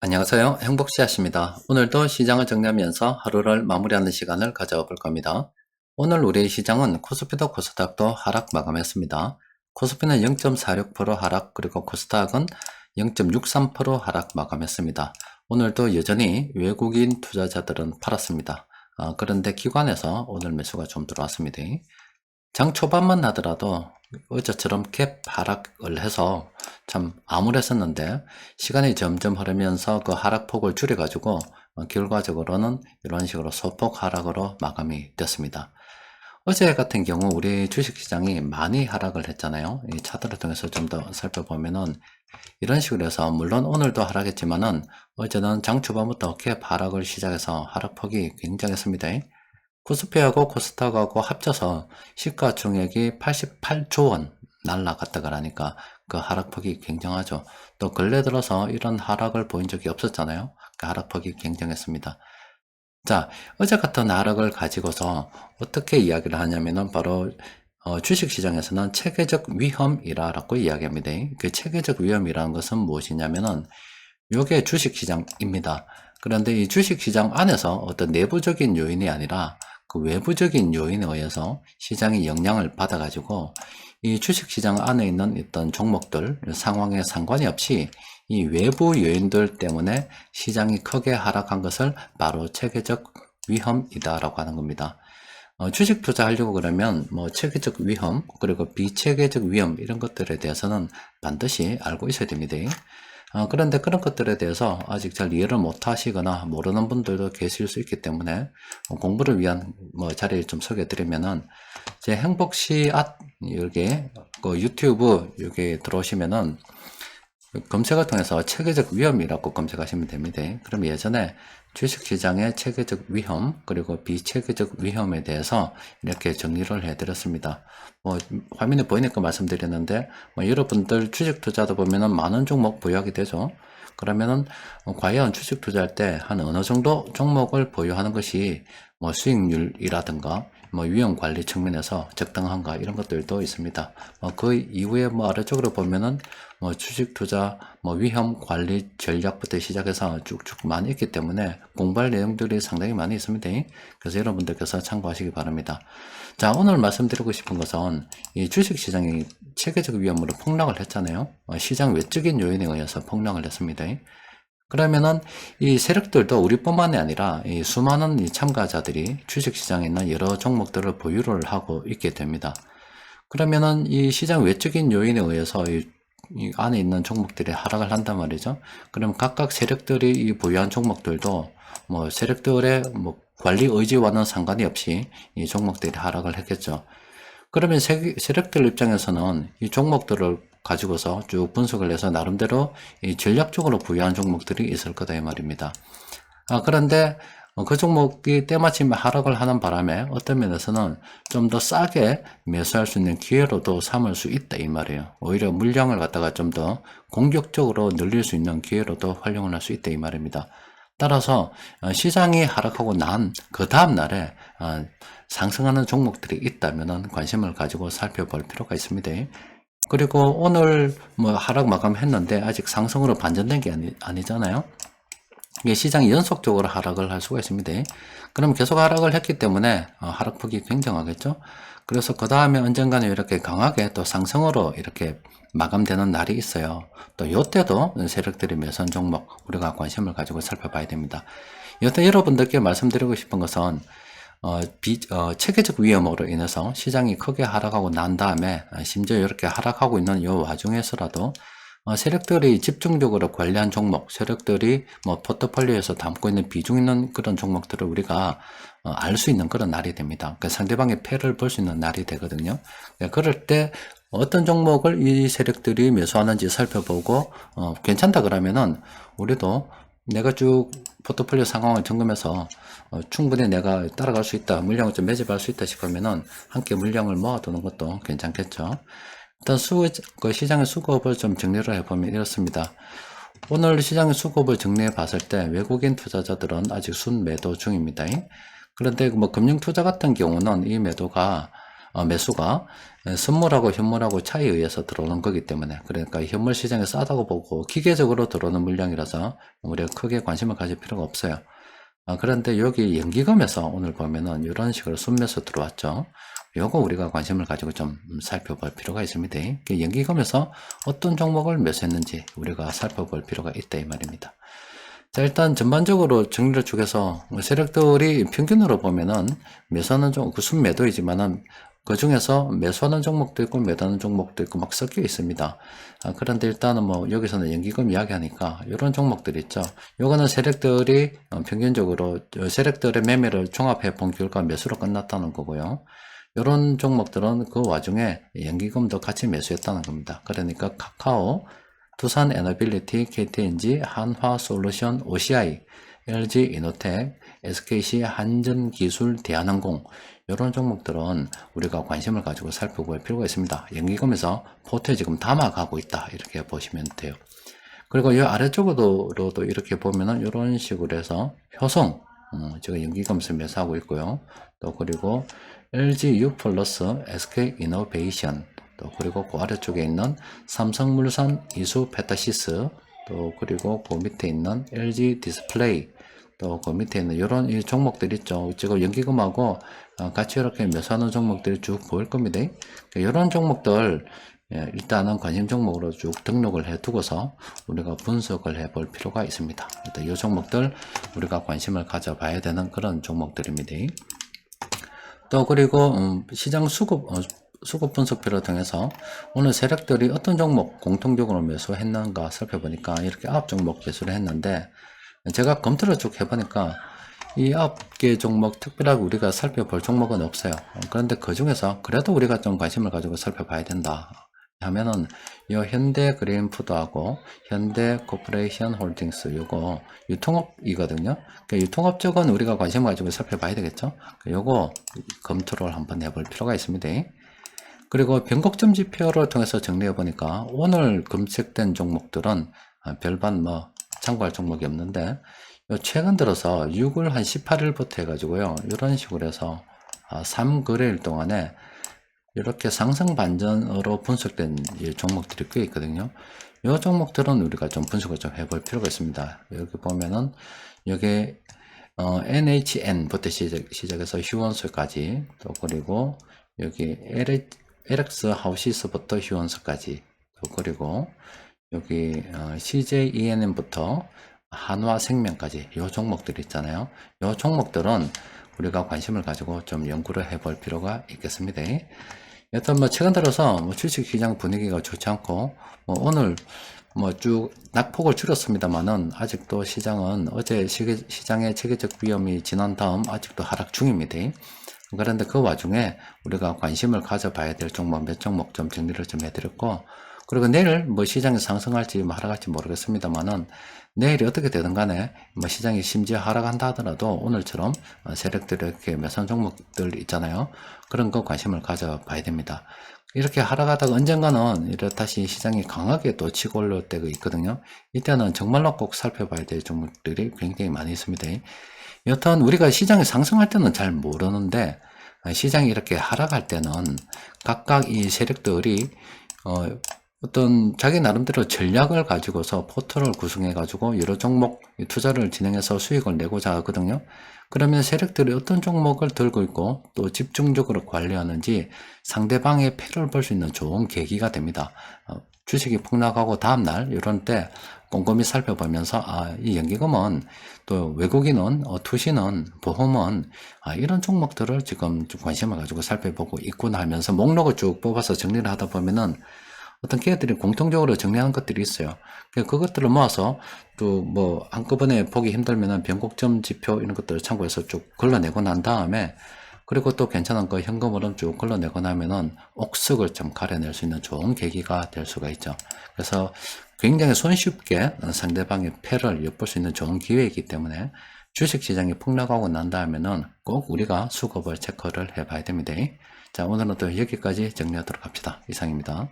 안녕하세요. 행복씨앗입니다. 오늘도 시장을 정리하면서 하루를 마무리하는 시간을 가져볼 겁니다. 오늘 우리 시장은 코스피도 코스닥도 하락 마감했습니다. 코스피는 0.46% 하락, 그리고 코스닥은 0.63% 하락 마감했습니다. 오늘도 여전히 외국인 투자자들은 팔았습니다. 그런데 기관에서 오늘 매수가 좀 들어왔습니다. 장 초반만 하더라도 어제처럼 갭 하락을 해서 참 암울했었는데, 시간이 점점 흐르면서 그 하락폭을 줄여가지고 결과적으로는 이런 식으로 소폭 하락으로 마감이 됐습니다. 어제 같은 경우 우리 주식시장이 많이 하락을 했잖아요. 이 차트를 통해서 좀 더 살펴보면은 이런 식으로 해서, 물론 오늘도 하락했지만은 어제는 장 초반부터 갭 하락을 시작해서 하락폭이 굉장했습니다. 코스피하고 코스닥하고 합쳐서 시가총액이 88조 원 날라갔다 그러니까 그 하락폭이 굉장하죠. 또 근래 들어서 이런 하락을 보인 적이 없었잖아요. 그 하락폭이 굉장했습니다. 자, 어제 같은 하락을 가지고서 어떻게 이야기를 하냐면은 바로 주식시장에서는 체계적 위험이라고 이야기합니다. 그 체계적 위험이라는 것은 무엇이냐면은 요게 주식시장입니다. 그런데 이 주식시장 안에서 어떤 내부적인 요인이 아니라 그 외부적인 요인에 의해서 시장이 영향을 받아가지고 이 주식시장 안에 있는 어떤 종목들 상황에 상관이 없이 이 외부 요인들 때문에 시장이 크게 하락한 것을 바로 체계적 위험이다라고 하는 겁니다. 주식 투자하려고 그러면 뭐 체계적 위험 그리고 비체계적 위험 이런 것들에 대해서는 반드시 알고 있어야 됩니다. 그런데 그런 것들에 대해서 아직 잘 이해를 못 하시거나 모르는 분들도 계실 수 있기 때문에 공부를 위한 자리를 좀 소개해 드리면은, 제 행복씨앗 여기 그 유튜브 여기 들어오시면은 검색을 통해서 체계적 위험이라고 검색하시면 됩니다. 그럼 예전에 주식시장의 체계적 위험 그리고 비체계적 위험에 대해서 이렇게 정리를 해드렸습니다. 화면에 보이니까 말씀드렸는데, 여러분들 주식 투자도 보면은 많은 종목 보유하게 되죠. 그러면은 과연 주식 투자할 때 한 어느 정도 종목을 보유하는 것이 수익률이라든가 위험 관리 측면에서 적당한가 이런 것들도 있습니다. 그 이후에 아래쪽으로 보면은 주식 투자 위험 관리 전략부터 시작해서 쭉쭉 많이 있기 때문에 공부할 내용들이 상당히 많이 있습니다. 그래서 여러분들께서 참고하시기 바랍니다. 자, 오늘 말씀드리고 싶은 것은 이 주식 시장이 체계적 위험으로 폭락을 했잖아요. 시장 외적인 요인에 의해서 폭락을 했습니다. 그러면은 이 세력들도 우리뿐만이 아니라 이 수많은 이 참가자들이 주식시장에 있는 여러 종목들을 보유를 하고 있게 됩니다. 그러면은 이 시장 외적인 요인에 의해서 이 안에 있는 종목들이 하락을 한단 말이죠. 그럼 각각 세력들이 이 보유한 종목들도 세력들의 관리 의지와는 상관이 없이 이 종목들이 하락을 했겠죠. 그러면 세력들 입장에서는 이 종목들을 가지고서 쭉 분석을 해서 나름대로 이 전략적으로 부여한 종목들이 있을 거다 이 말입니다. 그런데 그 종목이 때마침 하락을 하는 바람에 어떤 면에서는 좀 더 싸게 매수할 수 있는 기회로도 삼을 수 있다 이 말이에요. 오히려 물량을 갖다가 좀 더 공격적으로 늘릴 수 있는 기회로도 활용을 할 수 있다 이 말입니다. 따라서 시장이 하락하고 난 그 다음 날에 상승하는 종목들이 있다면 관심을 가지고 살펴볼 필요가 있습니다. 그리고 오늘 하락 마감했는데 아직 상승으로 반전된 게 아니잖아요. 이게 시장이 연속적으로 하락을 할 수가 있습니다. 그럼 계속 하락을 했기 때문에 하락폭이 굉장하겠죠. 그래서 그 다음에 언젠가는 이렇게 강하게 또 상승으로 이렇게 마감되는 날이 있어요. 또 요때도 세력들이 매수한 종목 우리가 관심을 가지고 살펴봐야 됩니다. 여태 여러분들께 말씀드리고 싶은 것은 체계적 위험으로 인해서 시장이 크게 하락하고 난 다음에 심지어 이렇게 하락하고 있는 이 와중에서라도 세력들이 집중적으로 관리한 종목, 세력들이 포트폴리오에서 담고 있는 비중 있는 그런 종목들을 우리가 알 수 있는 그런 날이 됩니다. 그러니까 상대방의 패를 볼 수 있는 날이 되거든요. 그럴 때 어떤 종목을 이 세력들이 매수하는지 살펴보고 괜찮다 그러면은 우리도 내가 쭉 포트폴리오 상황을 점검해서 충분히 내가 따라갈 수 있다, 물량을 좀 매집할 수 있다 싶으면은 함께 물량을 모아두는 것도 괜찮겠죠. 일단 그 시장의 수급을 좀 정리를 해보면 이렇습니다. 오늘 시장의 수급을 정리해 봤을 때 외국인 투자자들은 아직 순매도 중입니다. 그런데 금융투자 같은 경우는 이 매도가 매수가 선물하고 현물하고 차이에 의해서 들어오는 거기 때문에, 그러니까 현물 시장에 싸다고 보고 기계적으로 들어오는 물량이라서 우리가 크게 관심을 가질 필요가 없어요. 그런데 여기 연기금에서 오늘 보면은 이런 식으로 순매수 들어왔죠. 요거 우리가 관심을 가지고 좀 살펴볼 필요가 있습니다. 연기금에서 어떤 종목을 매수했는지 우리가 살펴볼 필요가 있다 이 말입니다. 자, 일단 전반적으로 정리를 쭉해서 세력들이 평균으로 보면은 매수하는 종목, 순매도이지만은 그 중에서 매수하는 종목도 있고 매도하는 종목도 있고 막 섞여 있습니다. 그런데 일단은 뭐 여기서는 연기금 이야기하니까 이런 종목들 있죠. 요거는 세력들이 평균적으로 세력들의 매매를 종합해 본 결과 매수로 끝났다는 거고요. 이런 종목들은 그 와중에 연기금도 같이 매수했다는 겁니다. 그러니까 카카오, 두산 에너빌리티, KTNG, 한화솔루션, OCI, LG 이노텍, SKC, 한전기술, 대한항공 이런 종목들은 우리가 관심을 가지고 살펴볼 필요가 있습니다. 연기금에서 포트에 지금 담아가고 있다 이렇게 보시면 돼요. 그리고 이 아래쪽으로도 이렇게 보면은 이런 식으로 해서 효성 지금 연기금에서 매수하고 있고요. 또 그리고 LG U+, SK 이노베이션, 또 그리고 그 아래쪽에 있는 삼성물산, 이수페타시스, 또 그리고 그 밑에 있는 LG 디스플레이, 또 그 밑에 있는 이런 이 종목들 있죠. 지금 연기금하고 같이 이렇게 매수하는 종목들이 쭉 보일 겁니다. 이런 종목들 일단은 관심 종목으로 쭉 등록을 해 두고서 우리가 분석을 해 볼 필요가 있습니다. 일단 이 종목들 우리가 관심을 가져봐야 되는 그런 종목들입니다. 또 그리고 시장 수급 분석표를 통해서 오늘 세력들이 어떤 종목 공통적으로 매수했는가 살펴보니까 이렇게 9종목 매수를 했는데, 제가 검토를 쭉 해보니까 이 9개 종목 특별하게 우리가 살펴볼 종목은 없어요. 그런데 그 중에서 그래도 우리가 좀 관심을 가지고 살펴봐야 된다 하면은 이 현대 그린푸드하고 현대 코퍼레이션 홀딩스, 요거 유통업이거든요. 그러니까 유통업 쪽은 우리가 관심을 가지고 살펴봐야 되겠죠. 요거 검토를 한번 해볼 필요가 있습니다. 그리고 변곡점 지표를 통해서 정리해 보니까 오늘 검색된 종목들은 별반 뭐 참고할 종목이 없는데, 최근 들어서 6월 한 18일부터 해가지고요, 이런 식으로 해서 3거래일 동안에 이렇게 상승 반전으로 분석된 종목들이 꽤 있거든요. 이 종목들은 우리가 좀 분석을 좀 해볼 필요가 있습니다. 여기 보면은 여기 NHN부터 시작해서 휴원수까지, 또 그리고 여기 LX 하우시스부터 휴원수까지, 또 그리고 여기 CJENM부터 한화생명까지 요 종목들 있잖아요. 요 종목들은 우리가 관심을 가지고 좀 연구를 해볼 필요가 있겠습니다. 여튼 뭐 최근 들어서 뭐 주식시장 분위기가 좋지 않고 오늘 쭉 낙폭을 줄였습니다만은 아직도 시장은 어제 시장의 체계적 위험이 지난 다음 아직도 하락 중입니다. 그런데 그 와중에 우리가 관심을 가져봐야 될 종목 몇 종목 좀 정리를 좀 해드렸고, 그리고 내일 뭐 시장이 상승할지 뭐 하락할지 모르겠습니다만은 내일이 어떻게 되든 간에 뭐 시장이 심지어 하락한다 하더라도 오늘처럼 세력들이 이렇게 매선 종목들 있잖아요. 그런 거 관심을 가져봐야 됩니다. 이렇게 하락하다가 언젠가는 이렇게 다시 시장이 강하게 또 치고 올라올 때가 있거든요. 이때는 정말로 꼭 살펴봐야 될 종목들이 굉장히 많이 있습니다. 여튼 우리가 시장이 상승할 때는 잘 모르는데 시장이 이렇게 하락할 때는 각각 이 세력들이 어떤 자기 나름대로 전략을 가지고서 포트를 구성해 가지고 여러 종목 투자를 진행해서 수익을 내고자 하거든요. 그러면 세력들이 어떤 종목을 들고 있고 또 집중적으로 관리하는지 상대방의 패를 볼 수 있는 좋은 계기가 됩니다. 주식이 폭락하고 다음날 이런 때 꼼꼼히 살펴보면서 이 연기금은 또 외국인은 투시는 보험은 이런 종목들을 지금 좀 관심을 가지고 살펴보고 있구나 하면서 목록을 쭉 뽑아서 정리를 하다 보면은 어떤 기업들이 공통적으로 정리하는 것들이 있어요. 그것들을 모아서 또 뭐 한꺼번에 보기 힘들면은 변곡점 지표 이런 것들을 참고해서 쭉 걸러내고 난 다음에, 그리고 또 괜찮은 거 현금으로 쭉 걸러내고 나면은 옥석을 좀 가려낼 수 있는 좋은 계기가 될 수가 있죠. 그래서 굉장히 손쉽게 상대방의 패를 엿볼 수 있는 좋은 기회이기 때문에 주식시장이 폭락하고 난 다음에는 꼭 우리가 수급을 체크를 해봐야 됩니다. 자, 오늘은 또 여기까지 정리하도록 합시다. 이상입니다.